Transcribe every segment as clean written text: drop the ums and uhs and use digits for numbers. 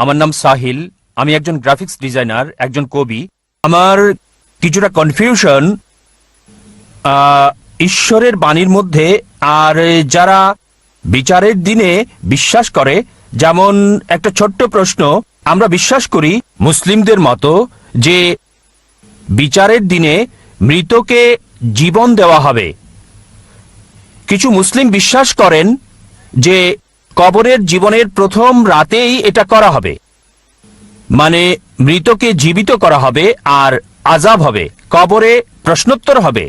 আমার নাম সাহিল। আমি একজন গ্রাফিক্স ডিজাইনার, একজন কবি। আমার কিছুটা কনফিউশন ঈশ্বরের বাণীর মধ্যে আর যারা বিচারের দিনে বিশ্বাস করে। যেমন একটা ছোট্ট প্রশ্ন, আমরা বিশ্বাস করি মুসলিমদের মতো যে বিচারের দিনে মৃতকে জীবন দেওয়া হবে। কিছু মুসলিম বিশ্বাস করেন যে কবরের জীবনের প্রথম রাতেই এটা করা হবে, মানে মৃতকে জীবিত করা হবে আর আযাব হবে, কবরে প্রশ্নোত্তর হবে।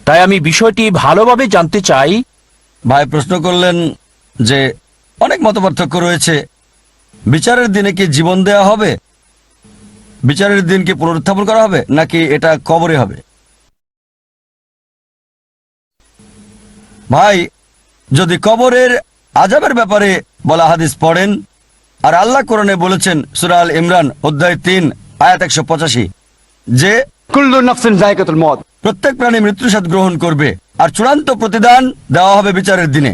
তাই আমি বিষয়টি ভালোভাবে জানতে চাই। ভাই প্রশ্ন করলেন যে অনেক মতপার্থক্য রয়েছে, বিচারের দিনে কি জীবন দেওয়া হবে, বিচারের দিন কি পুনরুত্থাপন করা হবে, নাকি এটা কবরে হবে? ভাই, যদি কবরের আযাবের ব্যাপারে বলা হাদিস পড়েন, আর আল্লাহ কোরআনে বলেছেন সূরা আল ইমরান অধ্যায় 3 আয়াত 185 যে কুল্লু নাফসিন যায়কাতুল মউত, প্রত্যেক প্রাণী মৃত্যুর স্বাদ গ্রহণ করবে আর চূড়ান্ত প্রতিদান দেওয়া হবে বিচারের দিনে।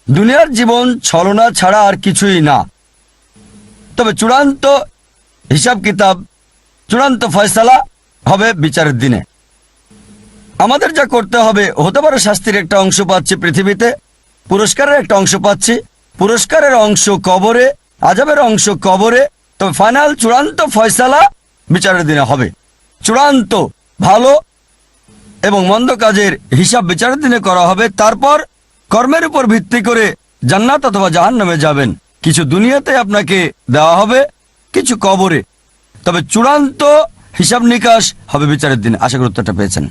দুনিয়ার জীবন ছলনা ছাড়া আর কিছুই না, তবে চূড়ান্ত হিসাব কিতাব, চূড়ান্ত ফয়সালা হবে বিচারের দিনে। আমাদের যা করতে হবে, হতে পারে শাস্তির একটা অংশ পাচ্ছি পৃথিবীতে, পুরস্কারের একটা অংশ পাচ্ছি, পুরস্কারের অংশ কবরে, আযাবের অংশ কবরে, তবে ফাইনাল চূড়ান্ত ফয়সালা বিচারের দিনে হবে। চূড়ান্ত ভালো এবং মন্দ কাজের হিসাব বিচারের দিনে করা হবে। তারপর কর্মের উপর ভিত্তি করে জান্নাত অথবা জাহান্নামে যাবেন। কিছু দুনিয়াতে আপনাকে দেওয়া হবে, কিছু কবরে, তবে চূড়ান্ত হিসাব নিকাশ হবে বিচারের দিনে। আশা করি উত্তরটা পেয়েছেন।